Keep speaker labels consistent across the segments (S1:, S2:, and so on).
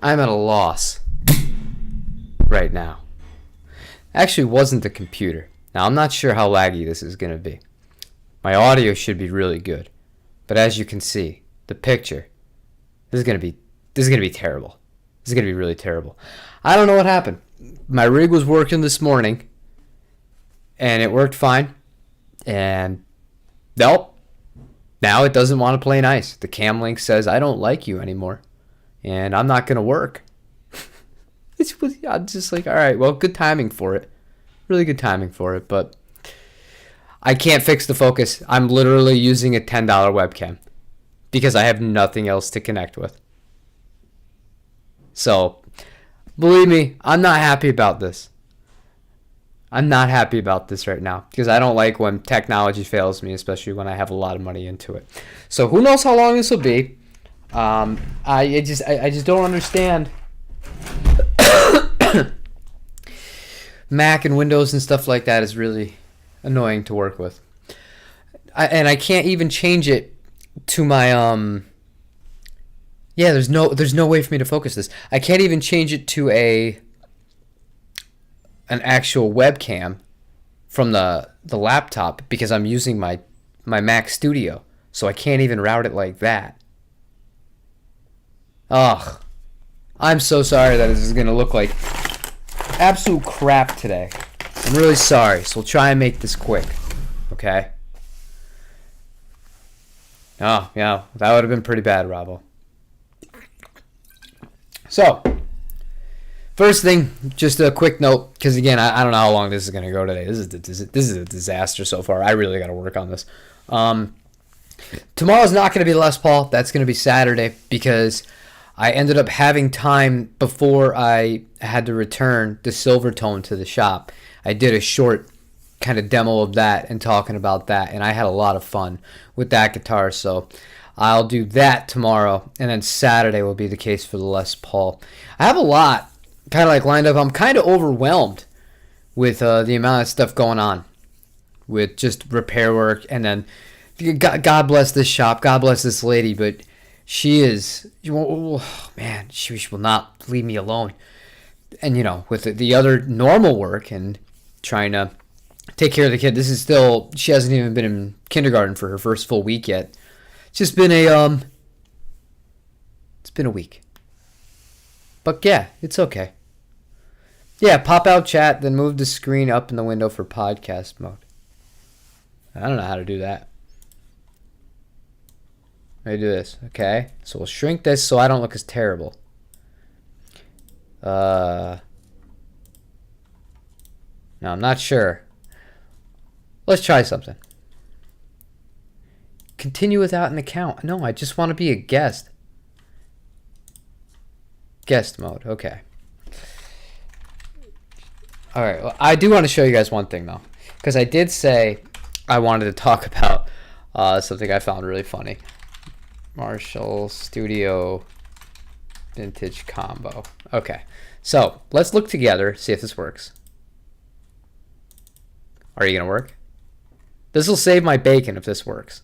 S1: I'm at a loss right now. Actually, wasn't the computer. Now, I'm not sure how laggy this is going to be. My audio should be really good. But as you can see, the picture, this is going to be terrible. This is going to be really terrible. I don't know what happened. My rig was working this morning, and it worked fine. And nope, now it doesn't want to play nice. The camlink says, I don't like you anymore, and I'm not going to work. I'm just like, all right, well, good timing for it. Really good timing for it, but I can't fix the focus. I'm literally using a $10 webcam because I have nothing else to connect with. So, believe me, I'm not happy about this. I'm not happy about this right now because I don't like when technology fails me, especially when I have a lot of money into it. So who knows how long this will be? I just don't understand Mac and Windows and stuff like that is really annoying to work with. And I can't even change it to my yeah, there's no way for me to focus this. I can't even change it to an actual webcam from the laptop because I'm using my Mac Studio. So I can't even route it like that. Ugh. I'm so sorry that this is going to look like absolute crap today. I'm really sorry, so we'll try and make this quick. Okay? Oh, yeah, that would have been pretty bad, Robbo. So, first thing, just a quick note, because again, I don't know how long this is going to go today. This is a disaster so far. I really got to work on this. Tomorrow's not going to be Les Paul. That's going to be Saturday because I ended up having time before I had to return the Silvertone to the shop. I did a short kind of demo of that and talking about that, and I had a lot of fun with that guitar, so I'll do that tomorrow, and then Saturday will be the case for the Les Paul. I have a lot kind of like lined up. I'm kind of overwhelmed with the amount of stuff going on with just repair work, and then God bless this shop, God bless this lady, but she is, oh man, she will not leave me alone. And, you know, with the other normal work and trying to take care of the kid, this is still, she hasn't even been in kindergarten for her first full week yet. It's just been it's been a week. But yeah, it's okay. Yeah, pop out chat, then move the screen up in the window for podcast mode. I don't know how to do that. Let me do this, okay? So we'll shrink this so I don't look as terrible. No, I'm not sure. Let's try something. Continue without an account. No, I just want to be a guest. Guest mode, okay. Alright, well, I do want to show you guys one thing, though. Because I did say I wanted to talk about something I found really funny. Marshall Studio Vintage Combo. Okay, so let's look together, see if this works. Are you going to work? This will save my bacon if this works.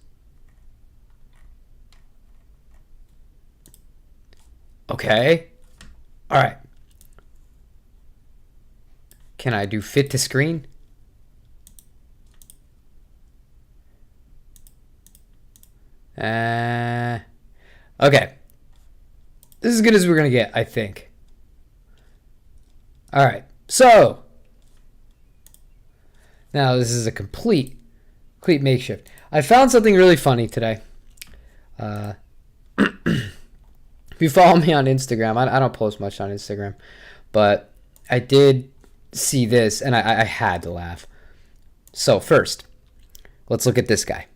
S1: Okay. All right. Can I do fit to screen? Okay. This is as good as we're going to get, I think. All right. So, now this is a complete makeshift. I found something really funny today. If you follow me on Instagram, I don't post much on Instagram, but I did see this, and I had to laugh. So first, let's look at this guy.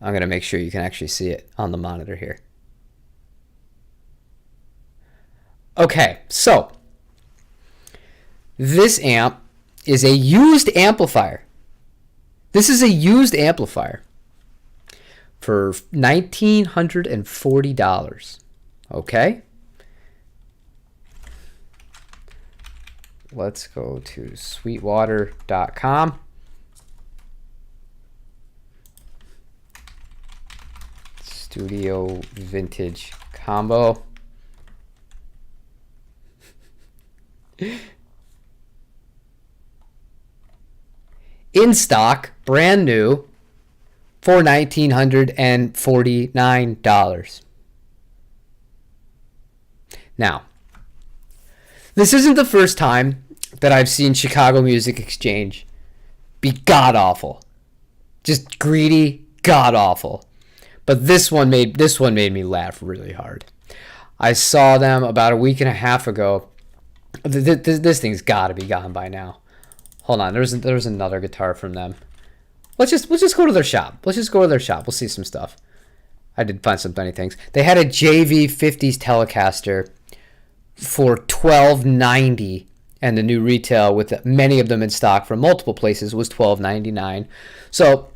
S1: I'm going to make sure you can actually see it on the monitor here. Okay, so this amp is a used amplifier. This is a used amplifier for $1,940. Okay? Let's go to sweetwater.com. Studio Vintage Combo. In stock, brand new, for $1,949. Now, this isn't the first time that I've seen Chicago Music Exchange be god-awful. Just greedy, god-awful. But this one made me laugh really hard. I saw them about a week and a half ago. This thing's got to be gone by now. Hold on, there's another guitar from them. We'll just go to their shop. Let's just go to their shop. We'll see some stuff. I did find some funny things. They had a JV50s Telecaster for $12.90, and the new retail with many of them in stock from multiple places was $12.99. So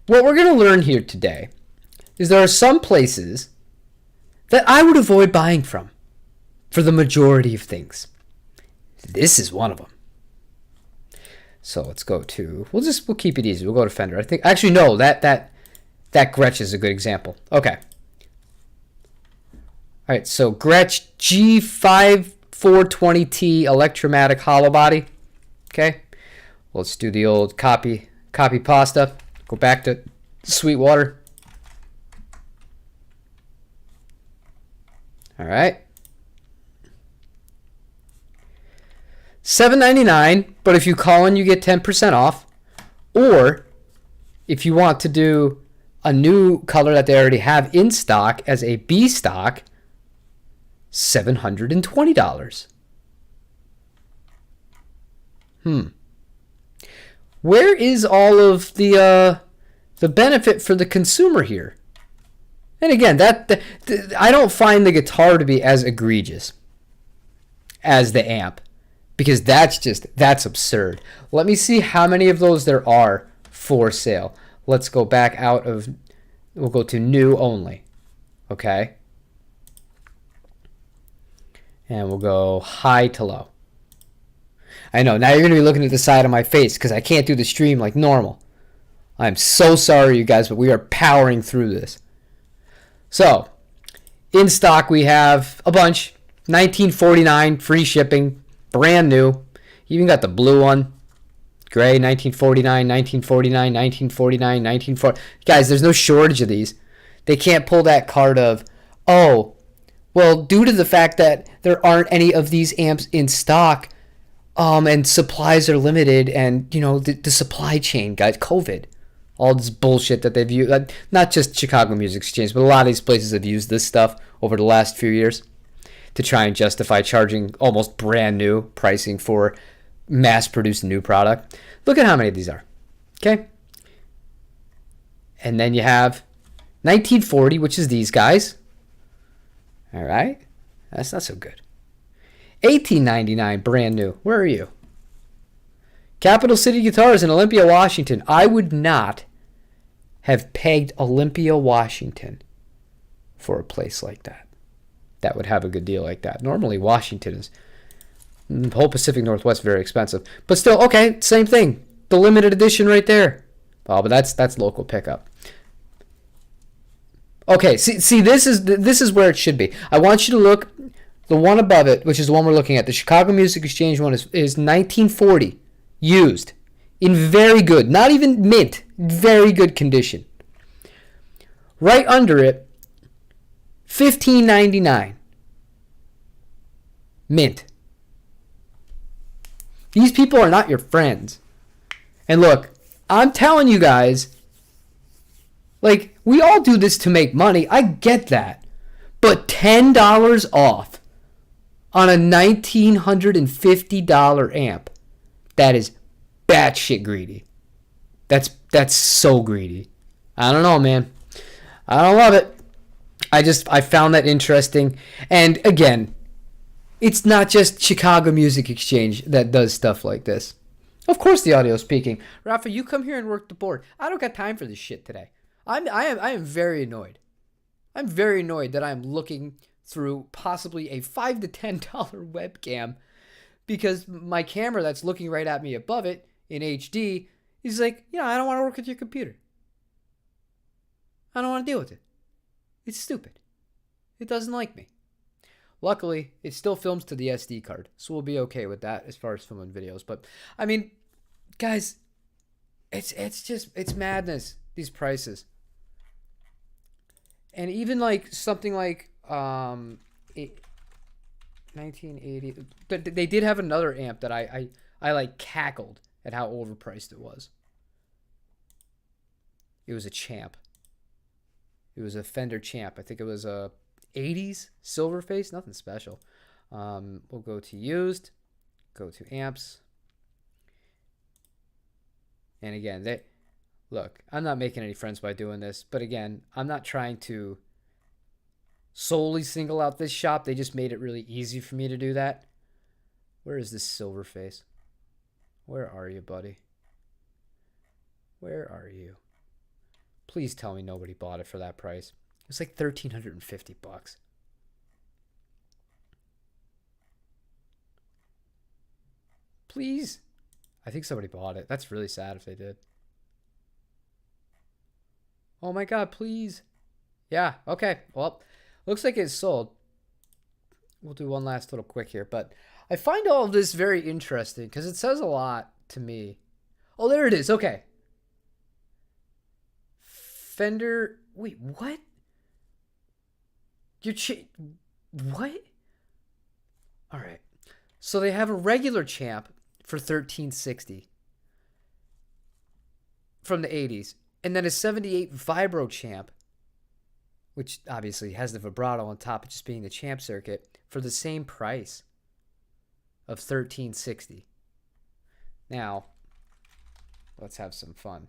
S1: what we're going to learn here today is there are some places that I would avoid buying from for the majority of things. This is one of them. So let's go to, we'll keep it easy. We'll go to Fender. I think, actually, no, that Gretsch is a good example. Okay. All right, so Gretsch G5420T Electromatic hollow body. Okay. Let's do the old copy pasta. Go back to Sweetwater. All right. $7.99, but if you call in, you get 10% off. Or if you want to do a new color that they already have in stock as a B stock, $720. Where is all of the benefit for the consumer here? And again, I don't find the guitar to be as egregious as the amp, because that's absurd. Let me see how many of those there are for sale. Let's go back we'll go to new only. Okay. And we'll go high to low. I know, now you're going to be looking at the side of my face because I can't do the stream like normal. I'm so sorry, you guys, but we are powering through this. So, in stock we have a bunch. $19.49, free shipping, brand new. You even got the blue one. Gray, $19.49, $19.49, $19.49, $19.49. Guys, there's no shortage of these. They can't pull that card of, oh, well, due to the fact that there aren't any of these amps in stock, and supplies are limited, and, you know, the supply chain, guys, COVID. All this bullshit that they've used, not just Chicago Music Exchange, but a lot of these places have used this stuff over the last few years to try and justify charging almost brand new pricing for mass-produced new product. Look at how many of these are. Okay? And then you have 1940, which is these guys. All right? That's not so good. $18.99, brand new. Where are you? Capital City Guitars in Olympia, Washington. I would not have pegged Olympia, Washington for a place like that would have a good deal like that. Normally, Washington is, the whole Pacific Northwest, very expensive. But still, okay, same thing. The limited edition right there. Oh, but that's local pickup. Okay, see, this is where it should be. I want you to look, the one above it, which is the one we're looking at. The Chicago Music Exchange one is 1940. Used in very good, not even mint, very good condition. Right under it, $15.99. Mint. These people are not your friends. And look, I'm telling you guys, like, we all do this to make money. I get that. But $10 off on a $1,950 amp. That is batshit greedy. That's so greedy. I don't know, man. I don't love it. I found that interesting. And again, it's not just Chicago Music Exchange that does stuff like this. Of course the audio is peaking. Rafa, you come here and work the board. I don't got time for this shit today. I am very annoyed. I'm very annoyed that I'm looking through possibly a $5 to $10 webcam, because my camera that's looking right at me above it in HD is like, I don't want to work with your computer. I don't want to deal with it. It's stupid. It doesn't like me. Luckily, it still films to the SD card, so we'll be okay with that as far as filming videos. But I mean, guys, it's madness, these prices. And even like something like 1980, they did have another amp that I like cackled at how overpriced it was. It was a Champ. It was a Fender Champ. I think it was a 80s silver face, nothing special. We'll go to used, go to amps. And again, look, I'm not making any friends by doing this, but again, I'm not trying to solely single out this shop. They just made it really easy for me to do that. Where is this silver face? Where are you, buddy? Where are you? Please tell me nobody bought it for that price. It was like $1,350. Please. I think somebody bought it. That's really sad if they did. Oh my God, please. Yeah, okay. Well, looks like it's sold. We'll do one last little quick here, but I find all of this very interesting because it says a lot to me. Oh, there it is. Okay. Fender. Wait, what? What? All right. So they have a regular Champ for $1,360 from the 80s, and then a 78 Vibro Champ, which obviously has the vibrato on top of just being the Champ circuit, for the same price of $1,360. Now, let's have some fun.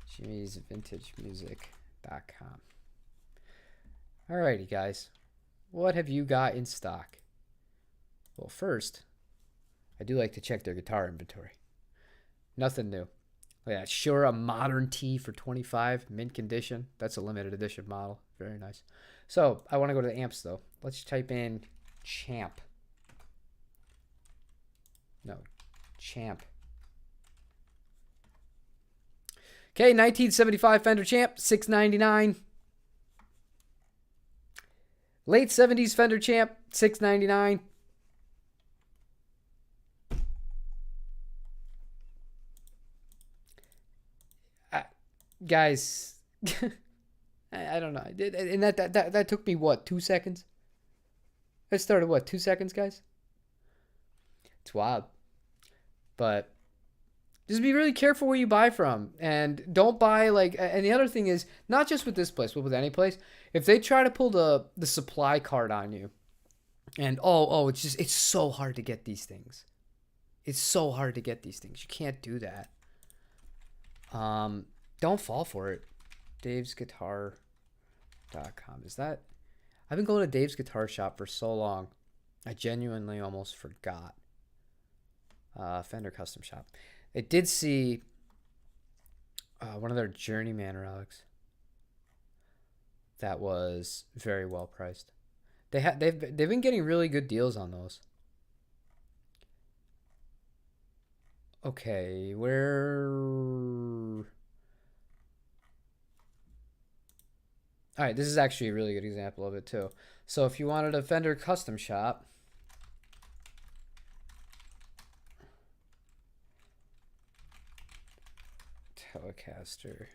S1: Jimmy's Vintage Music.com. Alrighty, guys. What have you got in stock? Well, first, I do like to check their guitar inventory. Nothing new. Yeah, sure, a Modern T for $25, mint condition. That's a limited edition model. Very nice. So, I want to go to the amps, though. Let's type in Champ. No, Champ. Okay, 1975 Fender Champ, $699. Late 70s Fender Champ, $699. Guys, I don't know. And that took me, what, 2 seconds? That started, what, 2 seconds, guys? It's wild. But just be really careful where you buy from. And don't buy, like, and the other thing is, not just with this place, but with any place, if they try to pull the supply card on you, and, it's so hard to get these things. It's so hard to get these things. You can't do that. Don't fall for it. Dave'sGuitar.com. Is that? I've been going to Dave's Guitar Shop for so long. I genuinely almost forgot. Fender Custom Shop. I did see one of their Journeyman relics that was very well priced. They've been getting really good deals on those. Okay, where? All right, this is actually a really good example of it too. So if you wanted a Fender custom shop, Telecaster.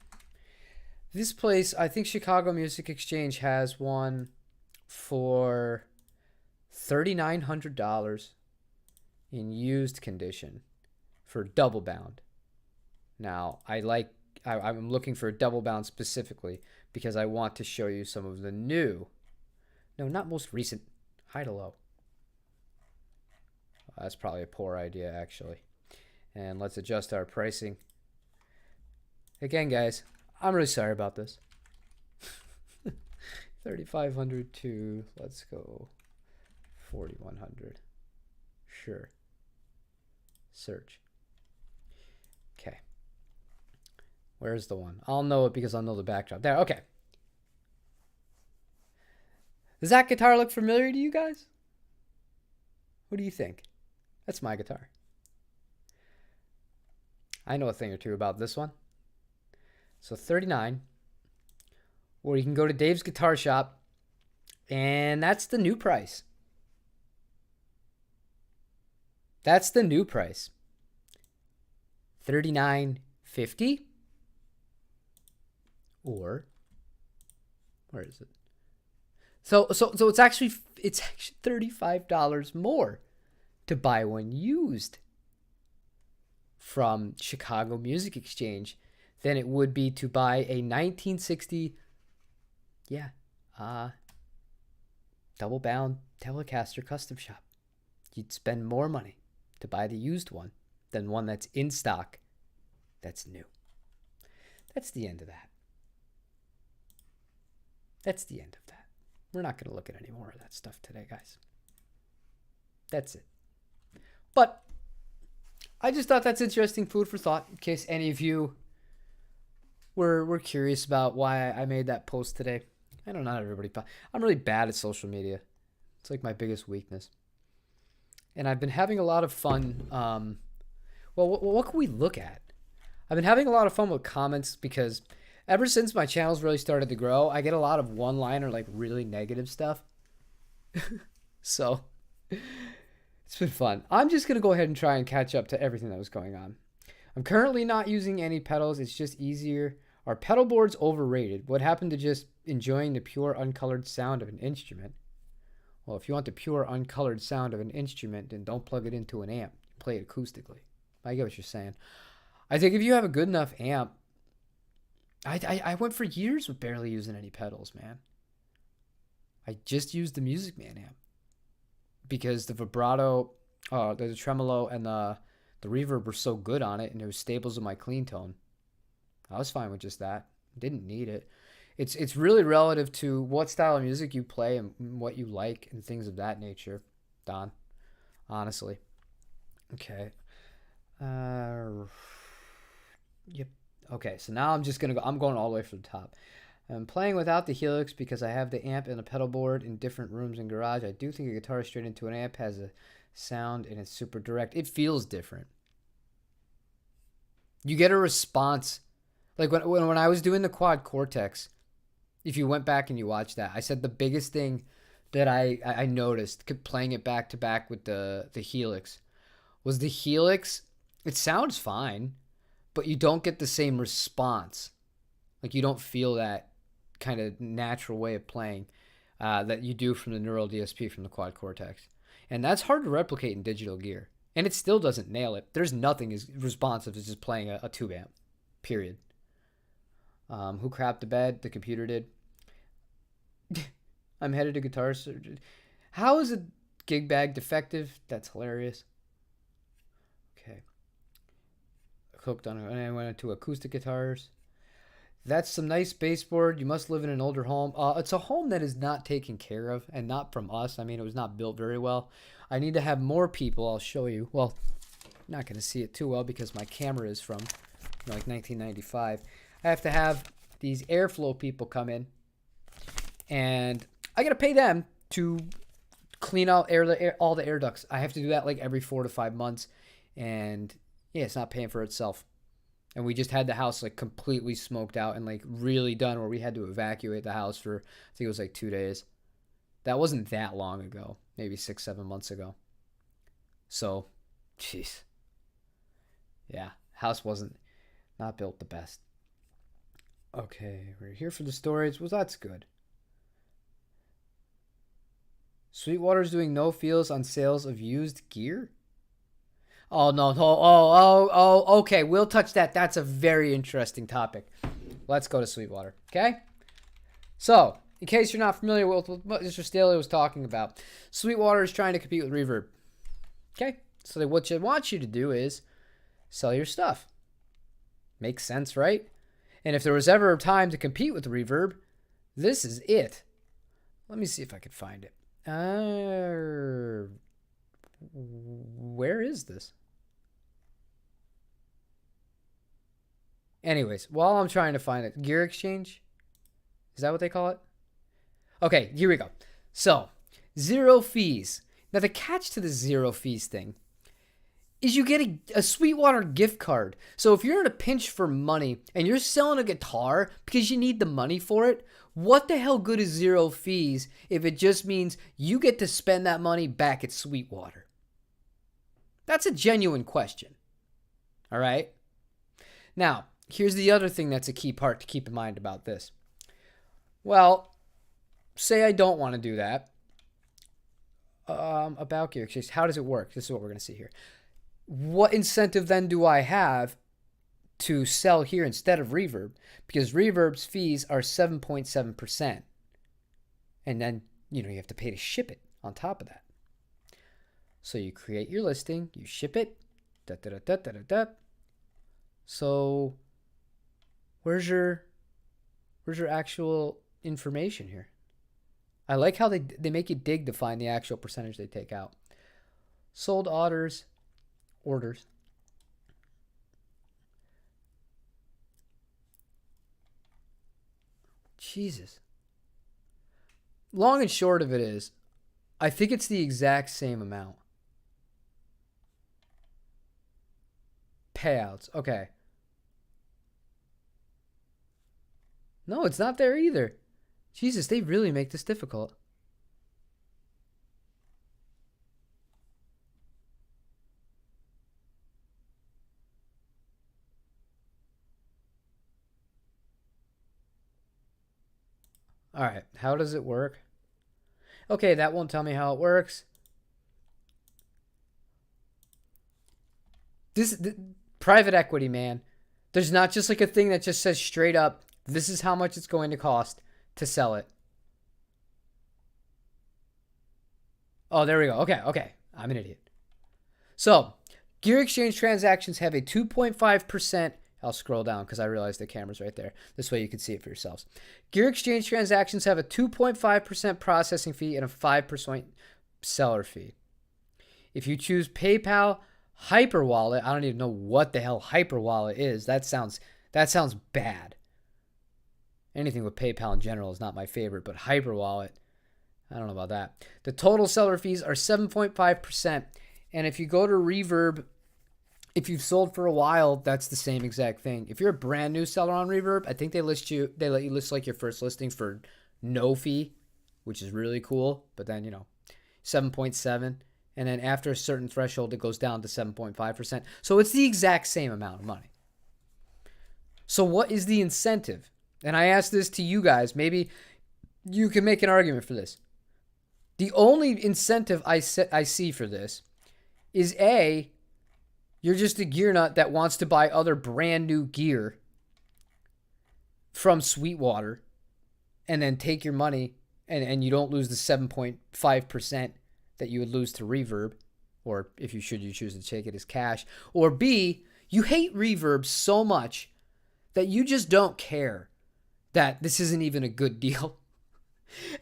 S1: This place, I think Chicago Music Exchange has one for $3,900 in used condition for double bound. Now, I'm looking for a double bound specifically because I want to show you some of the new, no, not most recent, high to low. That's probably a poor idea, actually. And let's adjust our pricing. Again, guys, I'm really sorry about this. 3,500 to, let's go 4,100. Sure. Search. Okay. Where's the one? I'll know it because I'll know the backdrop. There, okay. Does that guitar look familiar to you guys? What do you think? That's my guitar. I know a thing or two about this one. So $39. Or you can go to Dave's Guitar Shop, and that's the new price. That's the new price. $39.50. Or where is it? So it's actually $35 more to buy one used from Chicago Music Exchange than it would be to buy a 1960 double bound Telecaster custom shop. You'd spend more money to buy the used one than one that's in stock that's new. That's the end of that. That's the end of that. We're not going to look at any more of that stuff today, guys. That's it. But I just thought that's interesting food for thought in case any of you were curious about why I made that post today. I know not everybody. I'm really bad at social media. It's like my biggest weakness. And I've been having a lot of fun. What can we look at? I've been having a lot of fun with comments because ever since my channel's really started to grow, I get a lot of one-liner, like really negative stuff. So it's been fun. I'm just going to go ahead and try and catch up to everything that was going on. I'm currently not using any pedals. It's just easier. Are pedal boards overrated? What happened to just enjoying the pure uncolored sound of an instrument? Well, if you want the pure uncolored sound of an instrument, then don't plug it into an amp. Play it acoustically. I get what you're saying. I think if you have a good enough amp, I went for years with barely using any pedals, man. I just used the Music Man amp because the vibrato, the tremolo, and the reverb were so good on it, and it was staples of my clean tone. I was fine with just that. Didn't need it. It's really relative to what style of music you play and what you like and things of that nature, Don. Honestly. Okay. Yep. Okay, so now I'm going all the way from the top. I'm playing without the Helix because I have the amp and a pedal board in different rooms in garage. I do think a guitar straight into an amp has a sound and it's super direct. It feels different. You get a response. Like when I was doing the Quad Cortex, if you went back and you watched that, I said the biggest thing that I noticed playing it back to back with the Helix was the Helix. It sounds fine, but you don't get the same response. Like you don't feel that kind of natural way of playing that you do from the Neural DSP from the Quad Cortex. And that's hard to replicate in digital gear. And it still doesn't nail it. There's nothing as responsive as just playing a tube amp, period. Who crapped the bed? The computer did. I'm headed to guitar surgery. How is a gig bag defective? That's hilarious. Okay. Hooked on it. And I went to acoustic guitars. That's some nice baseboard. You must live in an older home. It's a home that is not taken care of and not from us. I mean, it was not built very well. I need to have more people. I'll show you. Well, I'm not going to see it too well because my camera is from like 1995. I have to have these airflow people come in, and I got to pay them to clean out all the air ducts. I have to do that like every 4 to 5 months, and yeah, it's not paying for itself. And we just had the house like completely smoked out and like really done where we had to evacuate the house for, I think it was like 2 days. That wasn't that long ago, maybe 6-7 months ago. So, jeez. Yeah, house wasn't not built the best. Okay, we're here for the storage. Well, that's good. Sweetwater's doing no feels on sales of used gear? Oh, no. Okay. We'll touch that. That's a very interesting topic. Let's go to Sweetwater. Okay? So, in case you're not familiar with what Mr. Staley was talking about, Sweetwater is trying to compete with Reverb. Okay? So, what they want you to do is sell your stuff. Makes sense, right? And if there was ever a time to compete with Reverb, this is it. Let me see if I can find it. Where is this? Anyways, while I'm trying to find it, Gear Exchange? Is that what they call it? Okay, here we go. So, 0 fees. Now, the catch to the 0 fees thing is you get a Sweetwater gift card. So if you're in a pinch for money and you're selling a guitar because you need the money for it, what the hell good is 0 fees if it just means you get to spend that money back at Sweetwater? That's a genuine question. All right? Now, here's the other thing that's a key part to keep in mind about this. Well, say I don't want to do that. About gear exchange, how does it work? This is what we're going to see here. What incentive then do I have to sell here instead of Reverb? Because Reverb's fees are 7.7%. And then, you have to pay to ship it on top of that. So you create your listing, you ship it. So where's your actual information here? I like how they make you dig to find the actual percentage they take out. Sold orders. Jesus. Long and short of it is, I think it's the exact same amount. Payouts. Okay. No, it's not there either. Jesus, they really make this difficult. All right, how does it work? Okay, that won't tell me how it works. This private equity, man. There's not just like a thing that just says straight up, this is how much it's going to cost to sell it. Oh, there we go. Okay. I'm an idiot. So, gear exchange transactions have a 2.5%. I'll scroll down because I realized the camera's right there. This way you can see it for yourselves. Gear exchange transactions have a 2.5% processing fee and a 5% seller fee. If you choose PayPal, Hyperwallet, I don't even know what the hell Hyperwallet is. That sounds bad. Anything with PayPal in general is not my favorite, but Hyperwallet, I don't know about that. The total seller fees are 7.5%. And if you go to Reverb, if you've sold for a while, that's the same exact thing. If you're a brand new seller on Reverb, I think they let you list like your first listing for no fee, which is really cool. But then, 7.7. And then after a certain threshold, it goes down to 7.5%. So it's the exact same amount of money. So what is the incentive? And I asked this to you guys. Maybe you can make an argument for this. The only incentive I see for this is A, you're just a gear nut that wants to buy other brand new gear from Sweetwater and then take your money and you don't lose the 7.5% that you would lose to Reverb, or if you choose to take it as cash. Or B, you hate Reverb so much that you just don't care that this isn't even a good deal.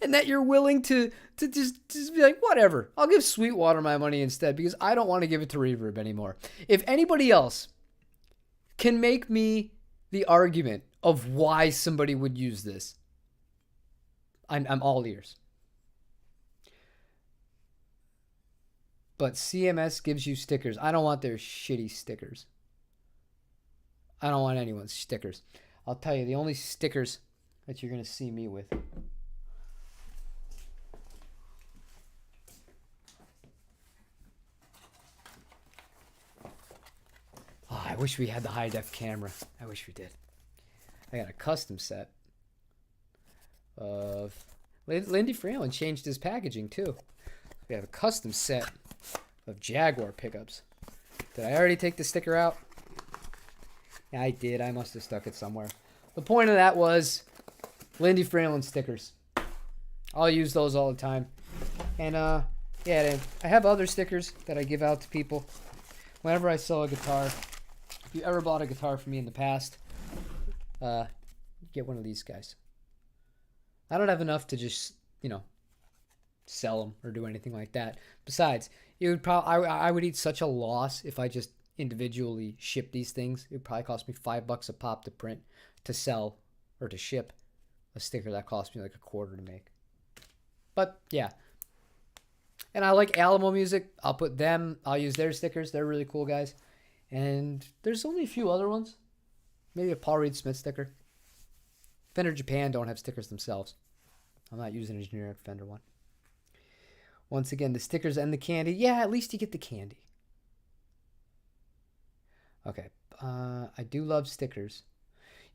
S1: And that you're willing to just be like, whatever, I'll give Sweetwater my money instead because I don't want to give it to Reverb anymore. If anybody else can make me the argument of why somebody would use this, I'm all ears. But CMS gives you stickers. I don't want their shitty stickers. I don't want anyone's stickers. I'll tell you, the only stickers that you're going to see me with. Oh, I wish we had the high def camera. I wish we did. I got a custom set of Lindy Freeland changed his packaging too. We have a custom set of Jaguar pickups. Did I already take the sticker out? Yeah, I did. I must have stuck it somewhere. The point of that was Lindy Freeland stickers. I'll use those all the time. And yeah, I have other stickers that I give out to people whenever I sell a guitar. If you ever bought a guitar from me in the past, get one of these guys. I don't have enough to just, sell them or do anything like that. Besides, it would I would eat such a loss if I just individually ship these things. It would probably cost me $5 a pop to print, to sell, or to ship a sticker that cost me like $0.25 to make. But yeah. And I like Alamo Music. I'll use their stickers. They're really cool guys. And there's only a few other ones. Maybe a Paul Reed Smith sticker. Fender Japan don't have stickers themselves. I'm not using a generic Fender one. Once again, the stickers and the candy. Yeah, at least you get the candy. Okay. I do love stickers.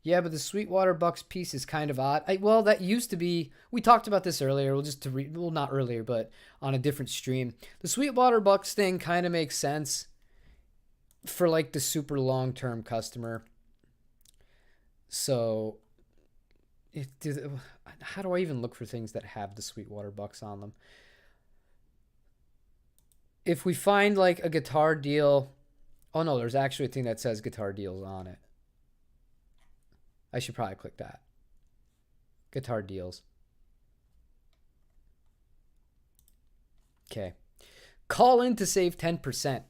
S1: Yeah, but the Sweetwater Bucks piece is kind of odd. Well, that used to be. We talked about this earlier. Well, not earlier, but on a different stream. The Sweetwater Bucks thing kind of makes sense for like the super long-term customer. So, how do I even look for things that have the Sweetwater Bucks on them? If we find like a guitar deal, oh no, there's actually a thing that says guitar deals on it. I should probably click that. Guitar deals. Okay. Call in to save 10%.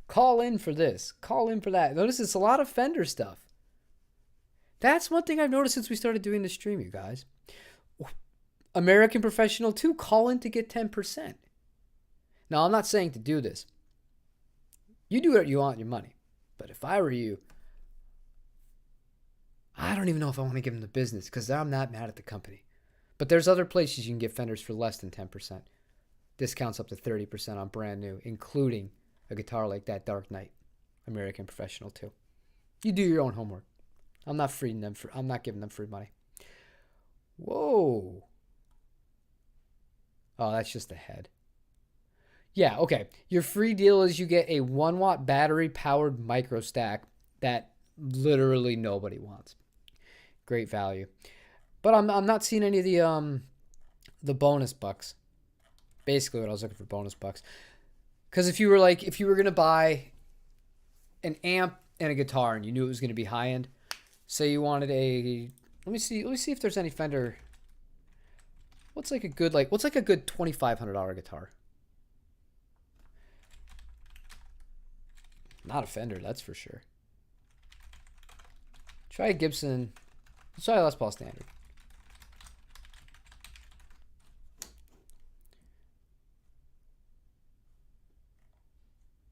S1: Call in for this. Call in for that. Notice it's a lot of Fender stuff. That's one thing I've noticed since we started doing the stream, you guys. American Professional 2, call in to get 10%. Now, I'm not saying to do this. You do what you want your money. But if I were you, I don't even know if I want to give them the business because I'm not mad at the company. But there's other places you can get Fenders for less than 10%. Discounts up to 30% on brand new, including a guitar like that Dark Knight, American Professional 2. You do your own homework. I'm not giving them free money. Whoa. Oh, that's just the head. Yeah, okay. Your free deal is you get a 1-watt battery-powered micro stack that literally nobody wants. Great value. But I'm not seeing any of the bonus bucks. Basically what I was looking for, bonus bucks. Because if you were going to buy an amp and a guitar and you knew it was going to be high-end, say you wanted let me see if there's any Fender. What's like a good $2,500 guitar? Not a Fender, that's for sure. Try a Gibson. Let's try a Les Paul Standard.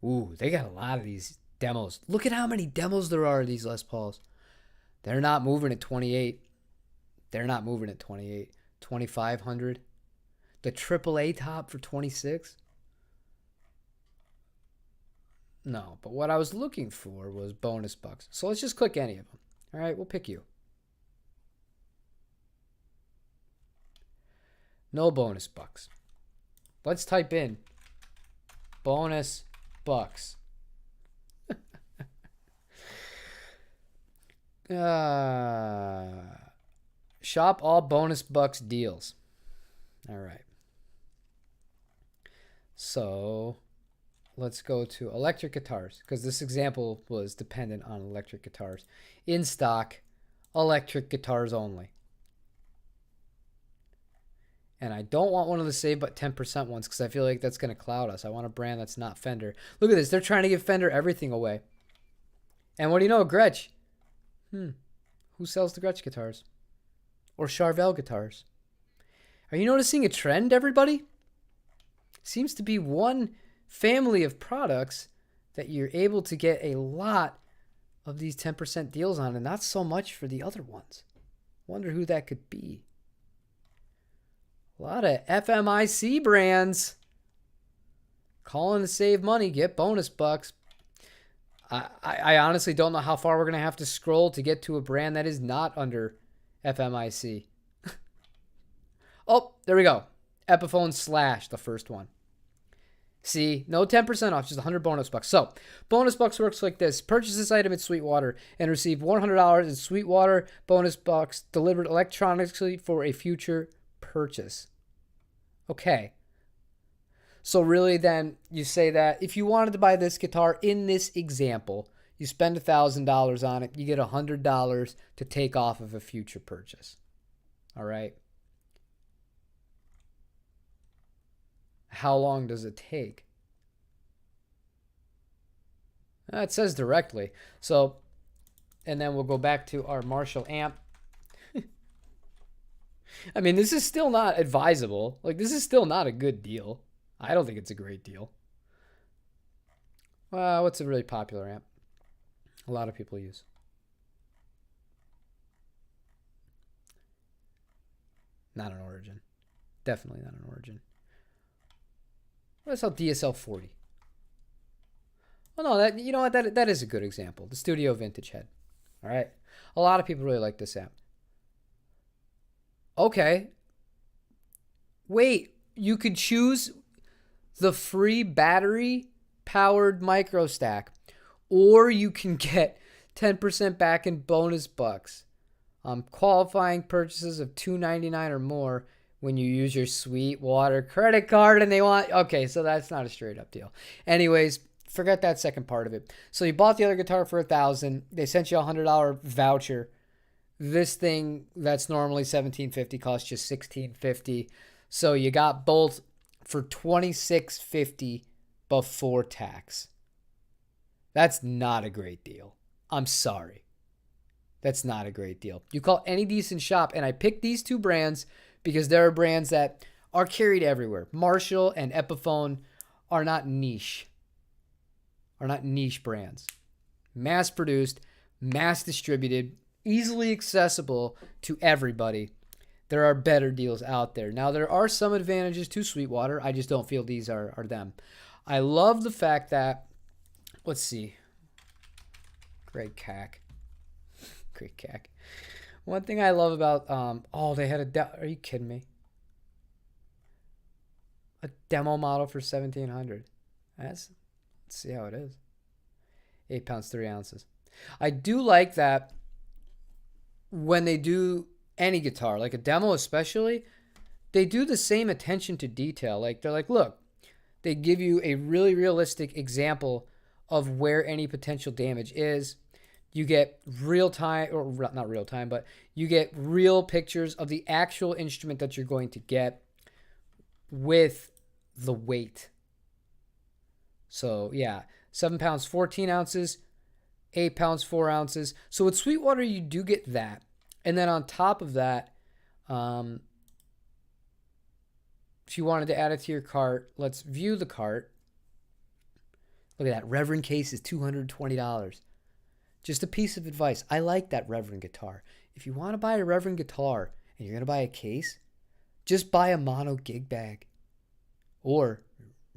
S1: Ooh, they got a lot of these demos. Look at how many demos there are of these Les Pauls. They're not moving at 28. They're not moving at 28. 2,500. The AAA top for 26. No, but what I was looking for was bonus bucks. So let's just click any of them. All right, we'll pick you. No bonus bucks. Let's type in bonus bucks. Shop all bonus bucks deals. All right. So let's go to electric guitars because this example was dependent on electric guitars. In stock, electric guitars only. And I don't want one of the save but 10% ones because I feel like that's going to cloud us. I want a brand that's not Fender. Look at this. They're trying to give Fender everything away. And what do you know? Gretsch. Who sells the Gretsch guitars? Or Charvel guitars? Are you noticing a trend, everybody? Seems to be one family of products that you're able to get a lot of these 10% deals on and not so much for the other ones. Wonder who that could be. A lot of FMIC brands calling to save money, get bonus bucks. I honestly don't know how far we're going to have to scroll to get to a brand that is not under FMIC. Oh, there we go. Epiphone Slash, the first one. See, no 10% off, just 100 bonus bucks. So, bonus bucks works like this. Purchase this item at Sweetwater and receive $100 in Sweetwater bonus bucks delivered electronically for a future purchase. Okay. So really then you say that if you wanted to buy this guitar in this example, you spend $1,000 on it, you get $100 to take off of a future purchase. All right. How long does it take? It says directly. So, and then we'll go back to our Marshall amp. I mean, this is still not advisable. Like, this is still not a good deal. I don't think it's a great deal. What's a really popular amp? A lot of people use. Not an Origin. Definitely not an Origin. Let's sell DSL 40. Oh no, that you know what, that is a good example. The Studio Vintage Head. All right, a lot of people really like this amp. Okay, wait, you could choose the free battery powered micro stack, or you can get 10% back in bonus bucks. Qualifying purchases of $2.99 or more when you use your Sweetwater credit card, and they want, okay, so that's not a straight up deal. Anyways, forget that second part of it. So you bought the other guitar for $1,000. They sent you a $100 voucher. This thing that's normally $1,750 costs you $1,650. So you got both for $2,650 before tax. That's not a great deal. I'm sorry. That's not a great deal. You call any decent shop, and I picked these two brands because there are brands that are carried everywhere. Marshall and Epiphone are not niche brands. Mass produced, mass distributed, easily accessible to everybody. There are better deals out there. Now, there are some advantages to Sweetwater. I just don't feel these are them. I love the fact that, let's see, Greg Cack. One thing I love about, they had are you kidding me? A demo model for $1,700. Let's see how it is. 8 pounds, 3 ounces. I do like that when they do any guitar, like a demo especially, they do the same attention to detail. Like, they're like, look, they give you a really realistic example of where any potential damage is. You get real time, or not real time, but you get real pictures of the actual instrument that you're going to get with the weight. So yeah, 7 pounds, 14 ounces, 8 pounds, 4 ounces. So with Sweetwater, you do get that. And then on top of that, if you wanted to add it to your cart, let's view the cart. Look at that. Reverend case is $220. Just a piece of advice. I like that Reverend guitar. If you want to buy a Reverend guitar and you're going to buy a case, just buy a mono gig bag. Or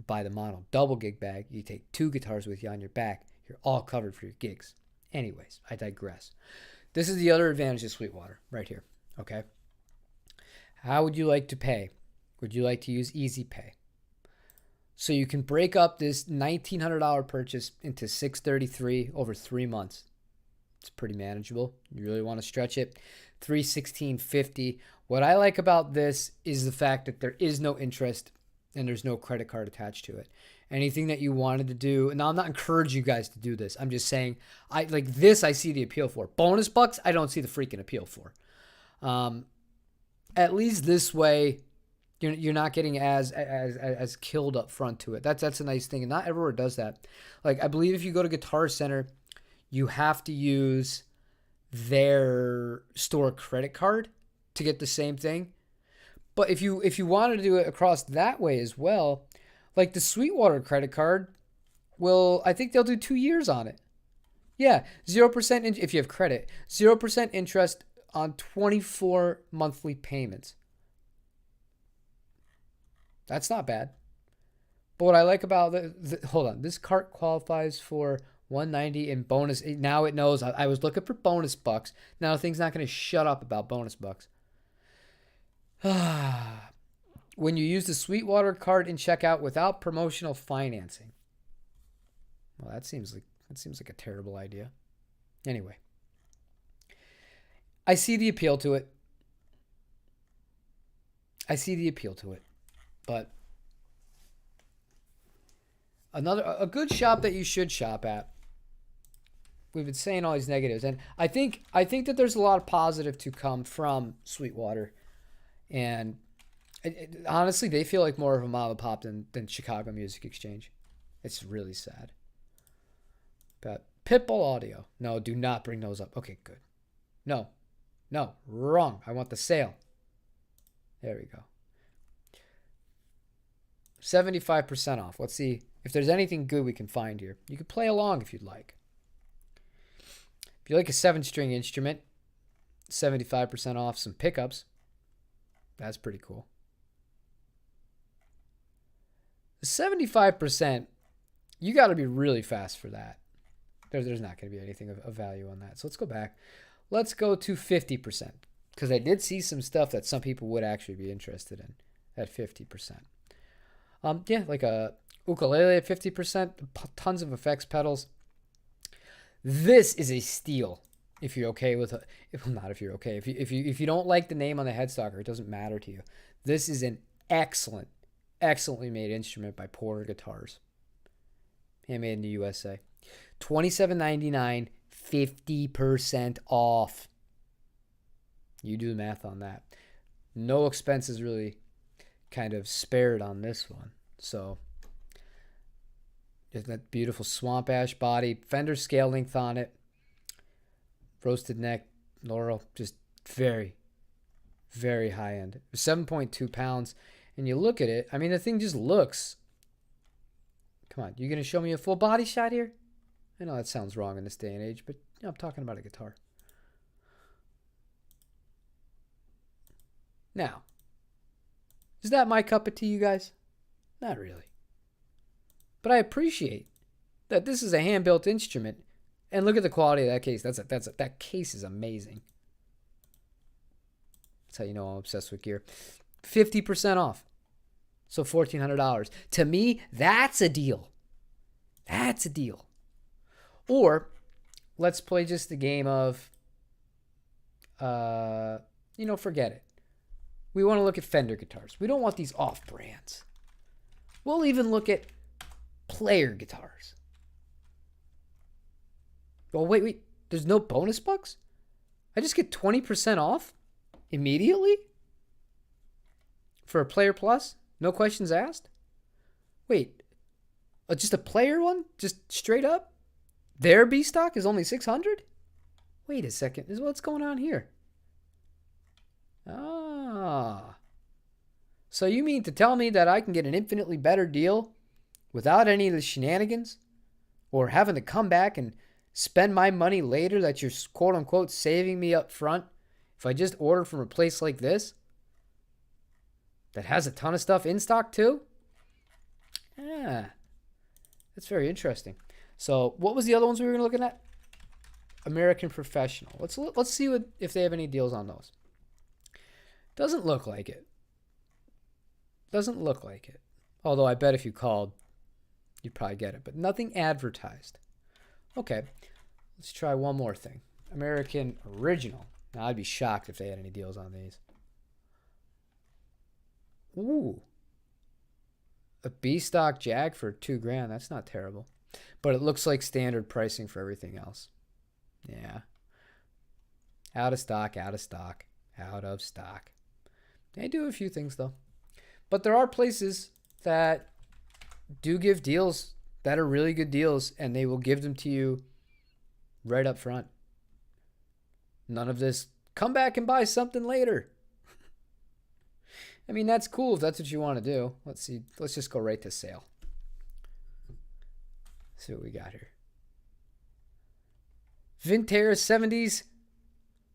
S1: buy the mono double gig bag. You take 2 guitars with you on your back. You're all covered for your gigs. Anyways, I digress. This is the other advantage of Sweetwater right here. Okay. How would you like to pay? Would you like to use Easy Pay? So you can break up this $1,900 purchase into $633 over 3 months. It's pretty manageable. You really want to stretch it. $316.50. What I like about this is the fact that there is no interest and there's no credit card attached to it. Anything that you wanted to do, and I'm not encouraging you guys to do this. I'm just saying, I see the appeal for. Bonus bucks, I don't see the freaking appeal for. At least this way, you're not getting as killed up front to it. That's a nice thing, and not everywhere does that. Like, I believe if you go to Guitar Center, you have to use their store credit card to get the same thing. But if you wanted to do it across that way as well, like the Sweetwater credit card, I think they'll do 2 years on it. Yeah, 0% if you have credit, 0% interest on 24 monthly payments. That's not bad. But what I like about hold on, this cart qualifies for $190 in bonus. Now it knows I was looking for bonus bucks. Now thing's not going to shut up about bonus bucks. When you use the Sweetwater card in checkout without promotional financing. Well, that seems like a terrible idea. Anyway, I see the appeal to it. But a good shop that you should shop at. We've been saying all these negatives, and I think that there's a lot of positive to come from Sweetwater, and honestly, they feel like more of a mom and pop than Chicago Music Exchange. It's really sad. But Pitbull Audio, no, do not bring those up. Okay, good. No, wrong. I want the sale. There we go. 75% off. Let's see if there's anything good we can find here. You can play along if you'd like. If you like a 7-string instrument, 75% off some pickups. That's pretty cool. The 75% You got to be really fast for that. There's not going to be anything of value on that. So let's go back. Let's go to 50%, because I did see some stuff that some people would actually be interested in at 50%. Yeah, like a ukulele at 50%, tons of effects pedals. This is a steal. If you're okay with it, not if you're okay. If you don't like the name on the headstock, or it doesn't matter to you, this is an excellently made instrument by Porter Guitars. Handmade in the USA. $27.99, 50% off. You do the math on that. No expenses really kind of spared on this one. So, isn't that beautiful swamp ash body? Fender scale length on it. Roasted neck, laurel, just very, very high end. 7.2 pounds. And you look at it, I mean, the thing just looks. Come on, you going to show me a full body shot here? I know that sounds wrong in this day and age, but you know, I'm talking about a guitar. Now, is that my cup of tea, you guys? Not really. But I appreciate that this is a hand-built instrument. And look at the quality of that case. That case is amazing. That's how you know I'm obsessed with gear. 50% off. So $1,400. To me, that's a deal. That's a deal. Or let's play just the game of, forget it. We want to look at Fender guitars. We don't want these off-brands. We'll even look at player guitars. Oh, wait. There's no bonus bucks? I just get 20% off immediately? For a Player Plus? No questions asked? Wait, just a player one? Just straight up? Their B stock is only $600? Wait a second. What's going on here? Ah. So you mean to tell me that I can get an infinitely better deal without any of the shenanigans? Or having to come back and spend my money later that you're quote unquote saving me up front if I just order from a place like this that has a ton of stuff in stock too? Yeah, that's very interesting. So what was the other ones we were looking at? American Professional. Let's see if they have any deals on those. Doesn't look like it. Although I bet if you called, you'd probably get it. But nothing advertised. Okay, let's try one more thing. American Original. Now, I'd be shocked if they had any deals on these. Ooh. A B-stock Jag for $2,000. That's not terrible. But it looks like standard pricing for everything else. Yeah. Out of stock. They do a few things, though. But there are places that do give deals that are really good deals, and they will give them to you right up front. None of this, come back and buy something later. I mean, that's cool if that's what you want to do. Let's see. Let's just go right to sale. See what we got here. Vintera 70s,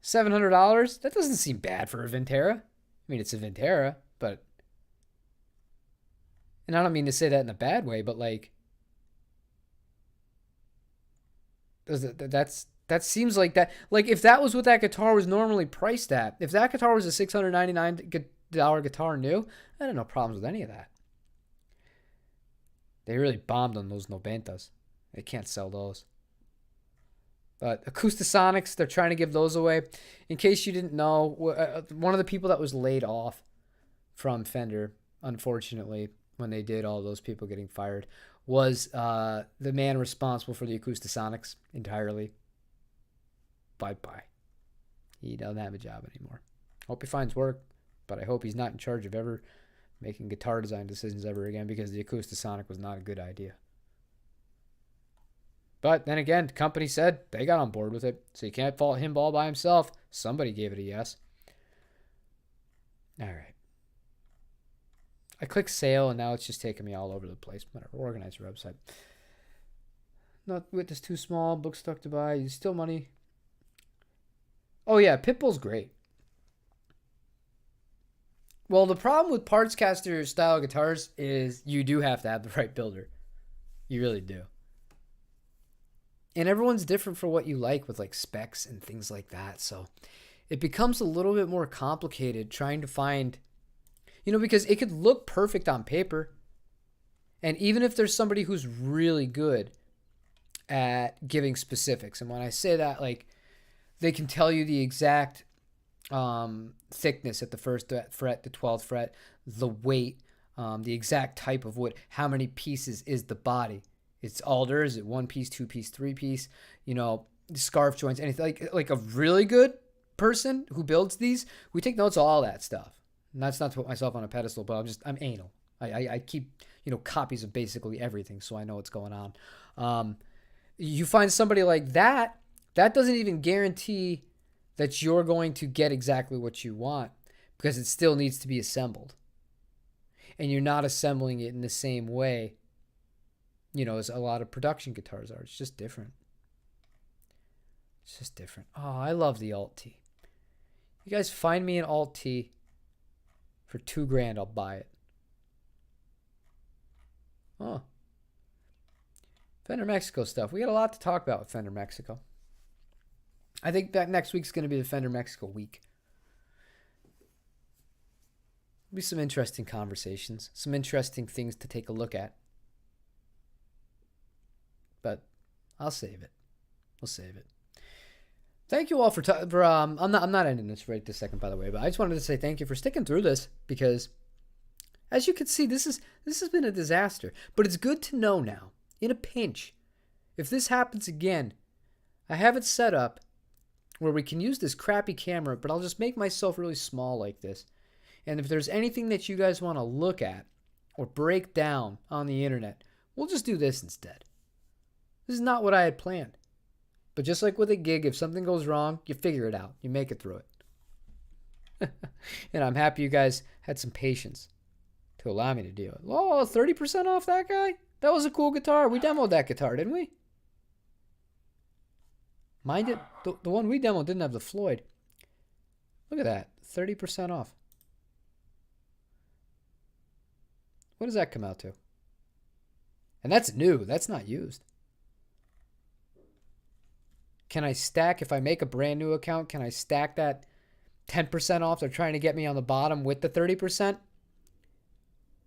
S1: $700. That doesn't seem bad for a Vintera. I mean, it's a Vintera, but... And I don't mean to say that in a bad way, but like... That seems like that. Like, if that was what that guitar was normally priced at, if that guitar was a $699 guitar new, I had no problems with any of that. They really bombed on those Noventas. They can't sell those. But Acoustasonics, they're trying to give those away. In case you didn't know, one of the people that was laid off from Fender, unfortunately, when they did all those people getting fired, was the man responsible for the Acoustasonics entirely. Bye-bye. He doesn't have a job anymore. Hope he finds work, but I hope he's not in charge of ever making guitar design decisions ever again, because the Acoustasonic was not a good idea. But then again, the company said they got on board with it, so you can't fault him all by himself. Somebody gave it a yes. All right. I click sale, and now it's just taking me all over the place. Whatever, organize your website. Not witness too small, book stuck to buy, use still money. Oh yeah, Pitbull's great. Well, the problem with Partscaster style guitars is you do have to have the right builder. You really do. And everyone's different for what you like with like specs and things like that. So it becomes a little bit more complicated trying to find, because it could look perfect on paper. And even if there's somebody who's really good at giving specifics, and when I say that, like they can tell you the exact thickness at the first fret, the 12th fret, the weight, the exact type of wood, how many pieces is the body. It's alder, is it 1-piece, 2-piece, 3-piece, scarf joints, anything like a really good person who builds these. We take notes of all that stuff. And that's not to put myself on a pedestal, but I'm anal. I keep, copies of basically everything, so I know what's going on. You find somebody like that doesn't even guarantee that you're going to get exactly what you want, because it still needs to be assembled. And you're not assembling it in the same way, as a lot of production guitars are. It's just different. It's just different. Oh, I love the Alt T. You guys find me an Alt T for $2,000, I'll buy it. Oh. Fender Mexico stuff. We got a lot to talk about with Fender Mexico. I think that next week's going to be the Fender Mexico week. There'll be some interesting conversations, some interesting things to take a look at. But I'll save it. We'll save it. Thank you all for I'm not ending this right this second, by the way, but I just wanted to say thank you for sticking through this, because as you can see, this has been a disaster. But it's good to know now, in a pinch, if this happens again, I have it set up where we can use this crappy camera, but I'll just make myself really small like this. And if there's anything that you guys want to look at or break down on the internet, we'll just do this instead. This is not what I had planned. But just like with a gig, if something goes wrong, you figure it out. You make it through it. And I'm happy you guys had some patience to allow me to do it. Oh, 30% off that guy? That was a cool guitar. We demoed that guitar, didn't we? Mind it, the one we demoed didn't have the Floyd. Look at that, 30% off. What does that come out to? And that's new, that's not used. Can I stack, if I make a brand new account, can I stack that 10% off they're trying to get me on the bottom with the 30%?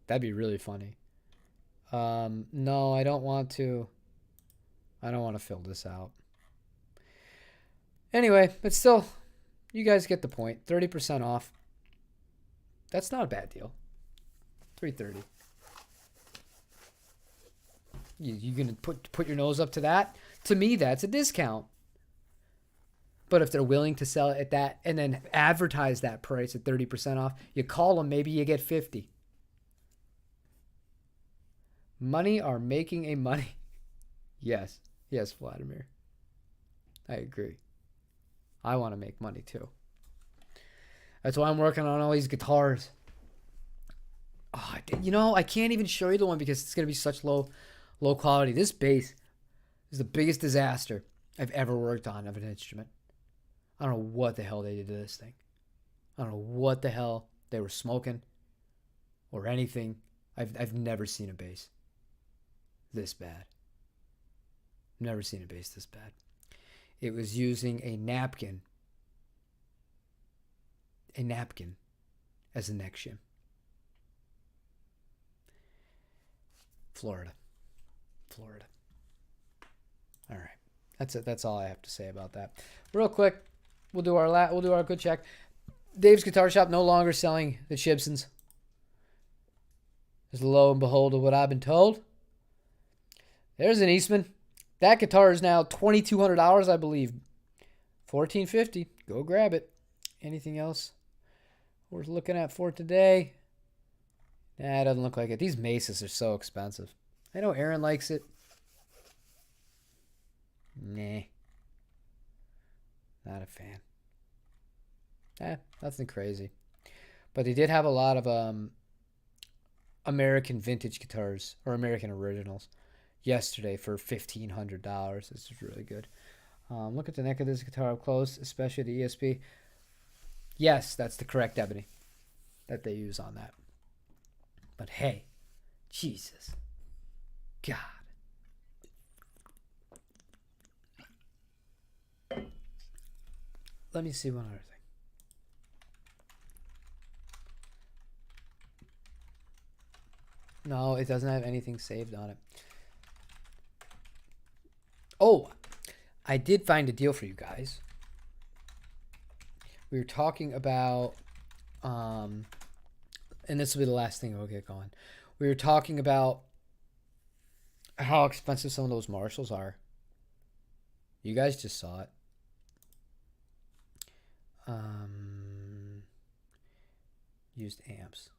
S1: That'd be really funny. No, I don't want to. I don't want to fill this out. Anyway, but still, you guys get the point. 30% off. That's not a bad deal. $330. You gonna put your nose up to that? To me, that's a discount. But if they're willing to sell it at that and then advertise that price at 30% off, you call them, maybe you get 50. Money are making a money. Yes, Vladimir. I agree. I want to make money too. That's why I'm working on all these guitars. Oh, I can't even show you the one because it's going to be such low quality. This bass is the biggest disaster I've ever worked on of an instrument. I don't know what the hell they did to this thing. I don't know what the hell they were smoking or anything. I've never seen a bass this bad. Never seen a bass this bad. It was using a napkin as a neck shim. Florida. All right. That's it. That's all I have to say about that. Real quick, we'll do our good check. Dave's Guitar Shop no longer selling the Chibsons. As lo and behold of what I've been told. There's an Eastman. That guitar is now $2,200, I believe. $1,450. Go grab it. Anything else worth looking at for today? Nah, it doesn't look like it. These Mesas are so expensive. I know Aaron likes it. Nah. Not a fan. Nothing crazy. But they did have a lot of American vintage guitars, or American originals, yesterday for $1,500. This is really good. Look at the neck of this guitar up close, especially the ESP. Yes, that's the correct ebony that they use on that. But hey, Jesus. God. let me see one other thing. No, it doesn't have anything saved on it. Oh, I did find a deal for you guys. We were talking about, and this will be the last thing we'll get going. We were talking about how expensive some of those Marshalls are. You guys just saw it. Used amps.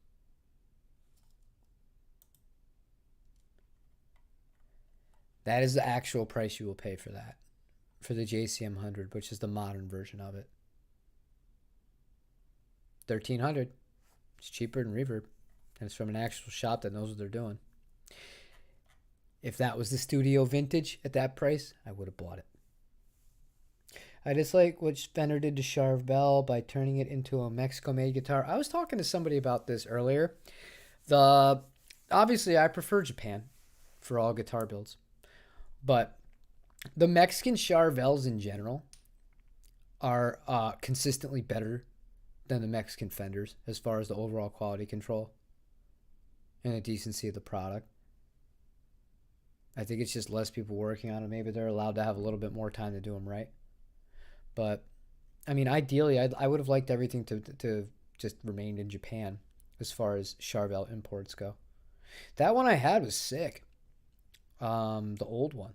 S1: That is the actual price you will pay for that. For the JCM 100, which is the modern version of it. $1,300. It's cheaper than Reverb. And it's from an actual shop that knows what they're doing. If that was the studio vintage at that price, I would have bought it. I dislike what Fender did to Charvel by turning it into a Mexico-made guitar. I was talking to somebody about this earlier. Obviously, I prefer Japan for all guitar builds. But the Mexican Charvels in general are consistently better than the Mexican Fenders as far as the overall quality control and the decency of the product. I think it's just less people working on it. Maybe they're allowed to have a little bit more time to do them right. But, I mean, ideally, I would have liked everything to just remain in Japan as far as Charvel Imports go. That one I had was sick. The old one.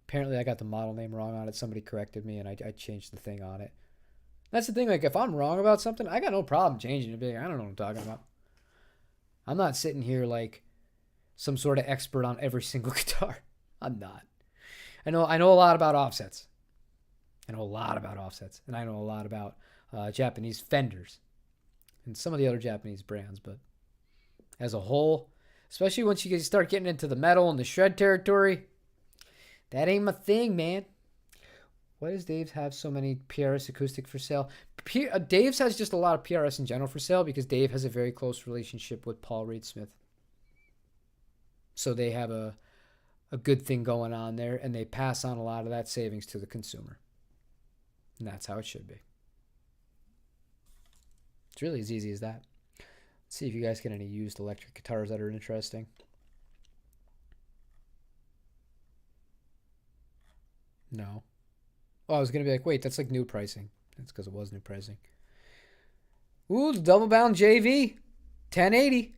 S1: Apparently, I got the model name wrong on it. Somebody corrected me, and I changed the thing on it. That's the thing. Like, if I'm wrong about something, I got no problem changing it. I don't know what I'm talking about. I'm not sitting here like some sort of expert on every single guitar. I'm not. I know a lot about offsets. And I know a lot about Japanese Fenders and some of the other Japanese brands. But as a whole, especially once you start getting into the metal and the shred territory, that ain't my thing, man. Why does Dave's have so many PRS acoustic for sale? Dave's has just a lot of PRS in general for sale because Dave has a very close relationship with Paul Reed Smith. So they have a good thing going on there, and they pass on a lot of that savings to the consumer. And that's how it should be. It's really as easy as that. Let's see if you guys get any used electric guitars that are interesting. No. Oh, I was going to be like, wait, that's like new pricing. That's because it was new pricing. Ooh, the double bound JV. 1080.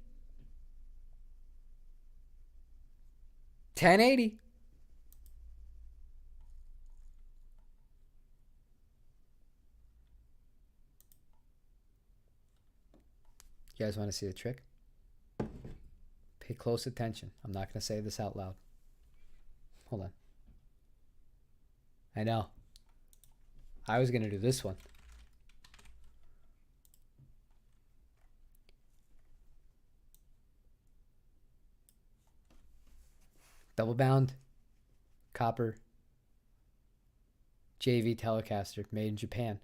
S1: 1080. You guys want to see the trick? Pay close attention. I'm not going to say this out loud. Hold on. I know. I was going to do this one. Double bound, copper, JV Telecaster, made in Japan.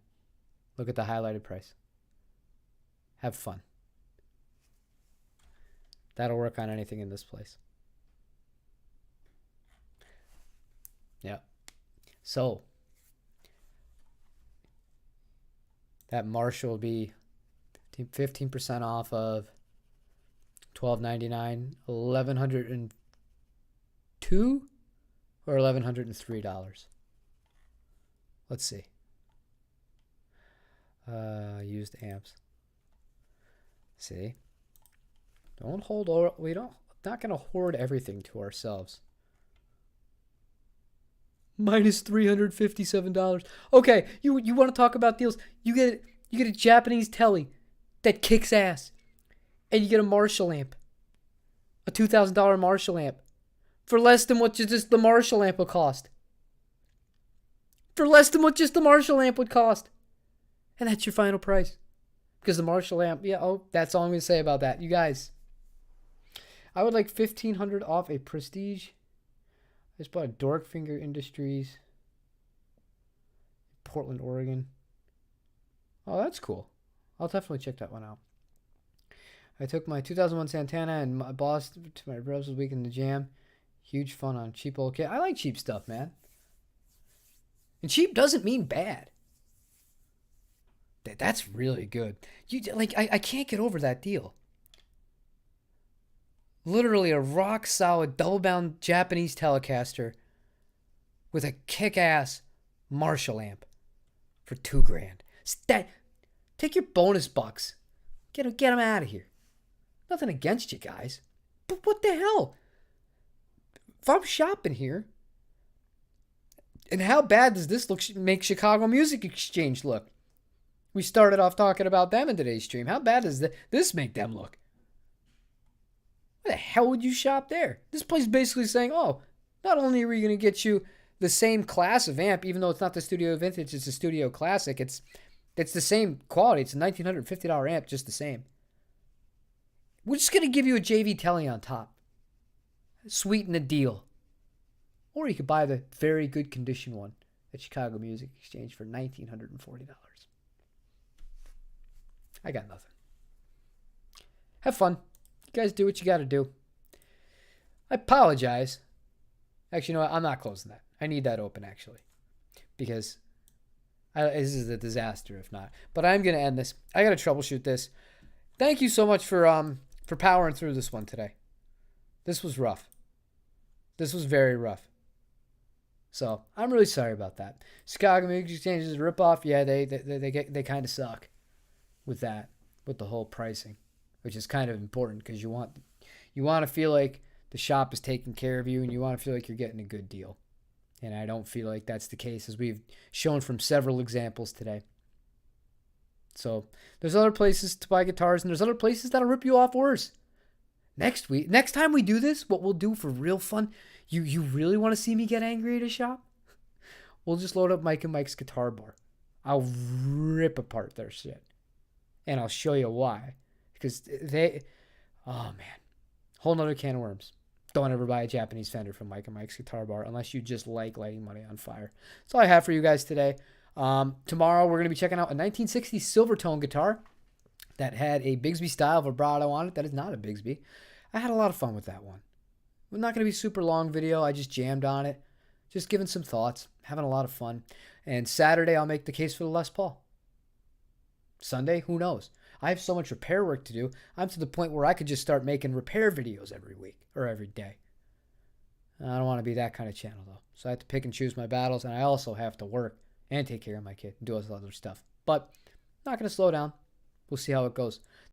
S1: Look at the highlighted price. Have fun. That'll work on anything in this place. Yeah. So, that Marshall will be 15% off of $1,299, $1,102 or $1,103. Let's see. Used amps. See? Don't hold all. Not gonna hoard everything to ourselves. Minus $357. Okay, you want to talk about deals? You get a Japanese telly that kicks ass, and you get a Marshall amp, a $2,000 Marshall amp, for less than what just the Marshall amp would cost. For less than what just the Marshall amp would cost, and that's your final price, because the Marshall amp. Yeah. Oh, that's all I'm gonna say about that, you guys. I would like $1,500 off a Prestige. I just bought a Dorkfinger Industries, Portland, Oregon. Oh, that's cool. I'll definitely check that one out. I took my 2001 Santana and my boss to my bros this week in the jam. Huge fun on cheap old kit. I like cheap stuff, man. And cheap doesn't mean bad. That's really good. I can't get over that deal. Literally a rock solid double bound Japanese Telecaster with a kick-ass Marshall amp for $2,000. Take your bonus bucks. Get them out of here. Nothing against you guys. But what the hell? If I'm shopping here, and how bad does this make Chicago Music Exchange look? We started off talking about them in today's stream. How bad does this make them look? Why the hell would you shop there? This place is basically saying, oh, not only are we going to get you the same class of amp, even though it's not the Studio Vintage, it's a Studio Classic. It's the same quality. It's a $1,950 amp, just the same. We're just going to give you a JV Telly on top. Sweeten the deal. Or you could buy the very good condition one at Chicago Music Exchange for $1,940. I got nothing. Have fun. You guys do what you got to do. I apologize. Actually, you know what? I'm not closing that. I need that open, actually. Because this is a disaster if not. But I'm going to end this. I got to troubleshoot this. Thank you so much for powering through this one today. This was rough. This was very rough. So I'm really sorry about that. Chicago Music Exchange is a ripoff. Yeah, they kind of suck with that, with the whole pricing, which is kind of important because you want to feel like the shop is taking care of you and you want to feel like you're getting a good deal. And I don't feel like that's the case, as we've shown from several examples today. So there's other places to buy guitars, and there's other places that'll rip you off worse. Next time we do this, what we'll do for real fun, you really want to see me get angry at a shop? We'll just load up Mike and Mike's Guitar Bar. I'll rip apart their shit. And I'll show you why. Because oh man, whole nother can of worms. Don't ever buy a Japanese Fender from Mike and Mike's Guitar Bar unless you just like lighting money on fire. That's all I have for you guys today. Tomorrow we're going to be checking out a 1960s Silvertone guitar that had a Bigsby style vibrato on it. That is not a Bigsby. I had a lot of fun with that one. It's not going to be a super long video. I just jammed on it. Just giving some thoughts. Having a lot of fun. And Saturday I'll make the case for the Les Paul. Sunday, who knows? I have so much repair work to do. I'm to the point where I could just start making repair videos every week or every day. I don't want to be that kind of channel, though. So I have to pick and choose my battles, and I also have to work and take care of my kid and do all this other stuff. But I'm not going to slow down. We'll see how it goes.